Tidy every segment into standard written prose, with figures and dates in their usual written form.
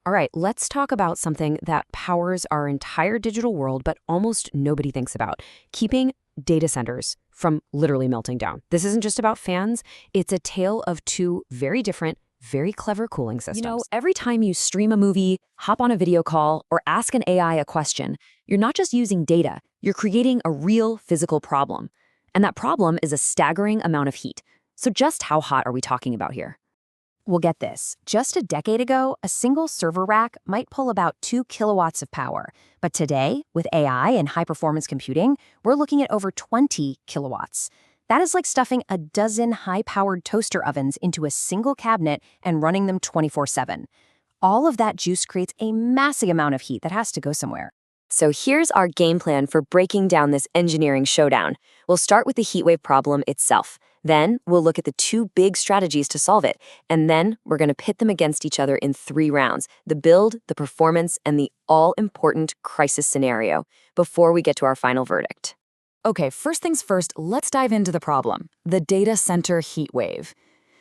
All right, let's talk about something that powers our entire digital world, but almost nobody thinks about: keeping data centers from literally melting down. This isn't just about fans, it's a tale of two very different, very clever cooling systems. Every time you stream a movie, hop on a video call, or ask an AI a question, you're not just using data, you're creating a real physical problem. And that problem is a staggering amount of heat. So just how hot are we talking about here? Well, get this. Just a decade ago, a single server rack might pull about 2 kilowatts of power. But today, with AI and high-performance computing, we're looking at over 20 kilowatts. That is like stuffing a dozen high-powered toaster ovens into a single cabinet and running them 24/7. All of that juice creates a massive amount of heat that has to go somewhere. So here's our game plan for breaking down this engineering showdown. We'll start with the heatwave problem itself. Then we'll look at the two big strategies to solve it. And then we're going to pit them against each other in 3 rounds: the build, the performance, and the all-important crisis scenario, before we get to our final verdict. Okay, first things first, let's dive into the problem: the data center heat wave.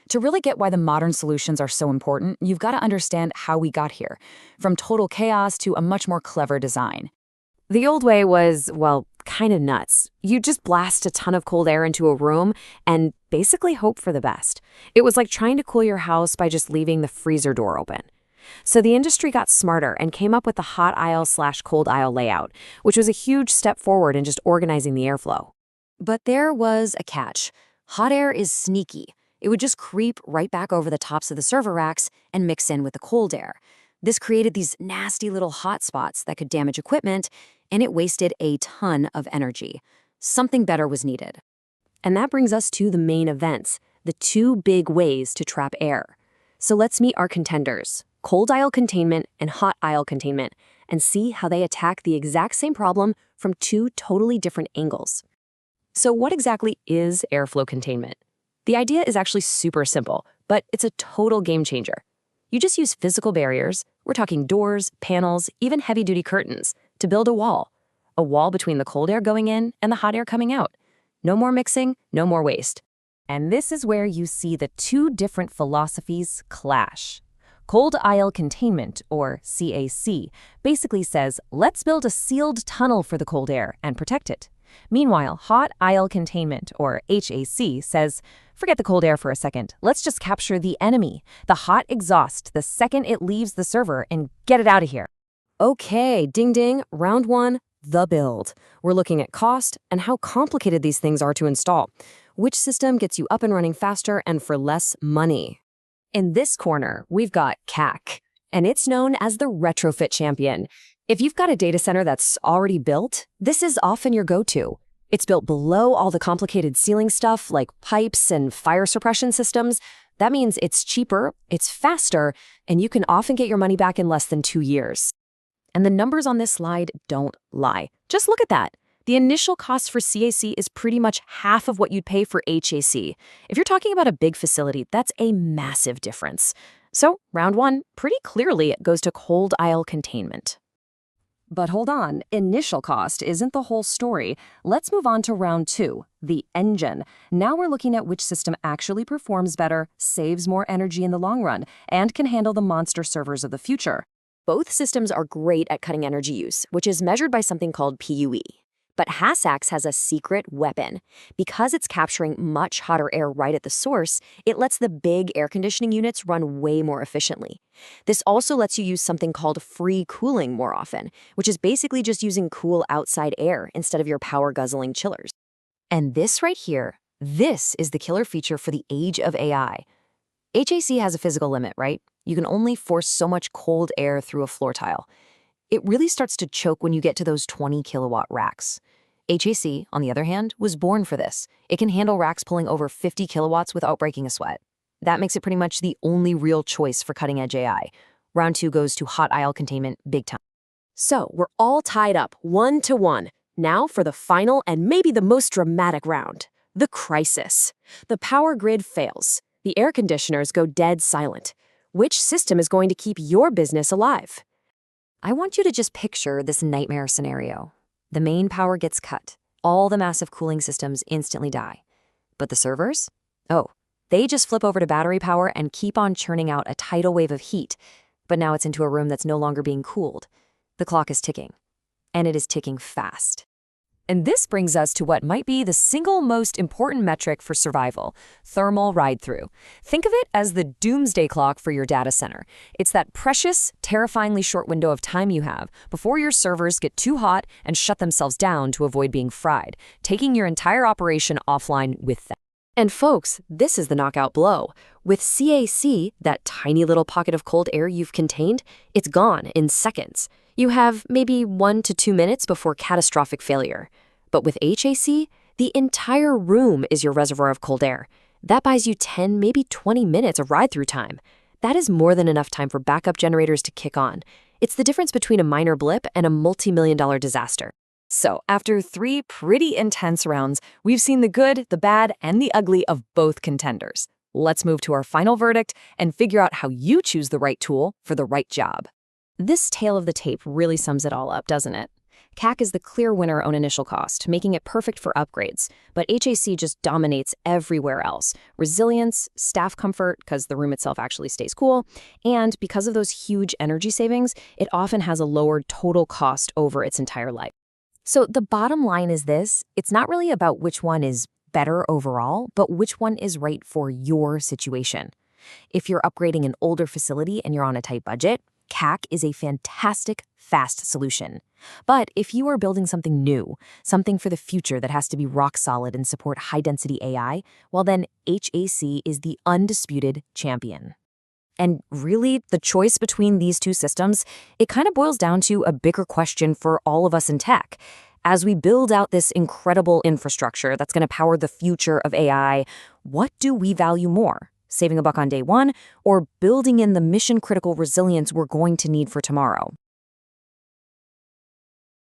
To really get why the modern solutions are so important, you've got to understand how we got here, from total chaos to a much more clever design. The old way was, well, kind of nuts. You just blast a ton of cold air into a room and basically hope for the best. It was like trying to cool your house by just leaving the freezer door open. So the industry got smarter and came up with the hot aisle/cold aisle layout, which was a huge step forward in just organizing the airflow. But there was a catch. Hot air is sneaky. It would just creep right back over the tops of the server racks and mix in with the cold air. This created these nasty little hot spots that could damage equipment, and it wasted a ton of energy. Something better was needed. And that brings us to the main events, the 2 big ways to trap air. So let's meet our contenders: cold aisle containment and hot aisle containment, and see how they attack the exact same problem from 2 totally different angles. So what exactly is airflow containment? The idea is actually super simple, but it's a total game changer. You just use physical barriers, we're talking doors, panels, even heavy-duty curtains, to build a wall between the cold air going in and the hot air coming out. No more mixing, no more waste. And this is where you see the 2 different philosophies clash. Cold Aisle Containment, or CAC, basically says, let's build a sealed tunnel for the cold air and protect it. Meanwhile, Hot Aisle Containment, or HAC, says, forget the cold air for a second. Let's just capture the enemy, the hot exhaust, the second it leaves the server, and get it out of here. Okay, ding ding, round 1, the build. We're looking at cost and how complicated these things are to install. Which system gets you up and running faster and for less money? In this corner, we've got CAC, and it's known as the retrofit champion. If you've got a data center that's already built, this is often your go-to. It's built below all the complicated ceiling stuff like pipes and fire suppression systems. That means it's cheaper, it's faster, and you can often get your money back in less than 2 years. And the numbers on this slide don't lie. Just look at that. The initial cost for CAC is pretty much half of what you'd pay for HAC. If you're talking about a big facility, that's a massive difference. So round 1, pretty clearly it goes to cold aisle containment. But hold on, initial cost isn't the whole story. Let's move on to round 2, the engine. Now we're looking at which system actually performs better, saves more energy in the long run, and can handle the monster servers of the future. Both systems are great at cutting energy use, which is measured by something called PUE. But HACS has a secret weapon. Because it's capturing much hotter air right at the source, it lets the big air conditioning units run way more efficiently. This also lets you use something called free cooling more often, which is basically just using cool outside air instead of your power-guzzling chillers. And this right here, this is the killer feature for the age of AI. HAC has a physical limit, right? You can only force so much cold air through a floor tile. It really starts to choke when you get to those 20 kilowatt racks. HAC, on the other hand, was born for this. It can handle racks pulling over 50 kilowatts without breaking a sweat. That makes it pretty much the only real choice for cutting-edge AI. Round 2 goes to hot aisle containment big time. So we're all tied up 1-1. Now for the final and maybe the most dramatic round, the crisis. The power grid fails. The air conditioners go dead silent. Which system is going to keep your business alive? I want you to just picture this nightmare scenario. The main power gets cut. All the massive cooling systems instantly die. But the servers? Oh, they just flip over to battery power and keep on churning out a tidal wave of heat. but now it's into a room that's no longer being cooled. The clock is ticking, and it is ticking fast. And this brings us to what might be the single most important metric for survival: thermal ride-through. Think of it as the doomsday clock for your data center. It's that precious, terrifyingly short window of time you have before your servers get too hot and shut themselves down to avoid being fried, taking your entire operation offline with them. And folks, this is the knockout blow. With CAC, that tiny little pocket of cold air you've contained, it's gone in seconds. You have maybe 1 to 2 minutes before catastrophic failure. But with HAC, the entire room is your reservoir of cold air. That buys you 10, maybe 20 minutes of ride-through time. That is more than enough time for backup generators to kick on. It's the difference between a minor blip and a multi-million-dollar disaster. So, after 3 pretty intense rounds, we've seen the good, the bad, and the ugly of both contenders. Let's move to our final verdict and figure out how you choose the right tool for the right job. This tale of the tape really sums it all up, doesn't it? CAC is the clear winner on initial cost, making it perfect for upgrades, but HAC just dominates everywhere else. Resilience, staff comfort, because the room itself actually stays cool, and because of those huge energy savings, it often has a lowered total cost over its entire life. So the bottom line is this: it's not really about which one is better overall, but which one is right for your situation. If you're upgrading an older facility and you're on a tight budget, CAC is a fantastic, fast solution. But if you are building something new, something for the future that has to be rock solid and support high-density AI, well then HAC is the undisputed champion. And really, the choice between these two systems, it kind of boils down to a bigger question for all of us in tech. As we build out this incredible infrastructure that's going to power the future of AI, what do we value more? Saving a buck on day one, or building in the mission-critical resilience we're going to need for tomorrow?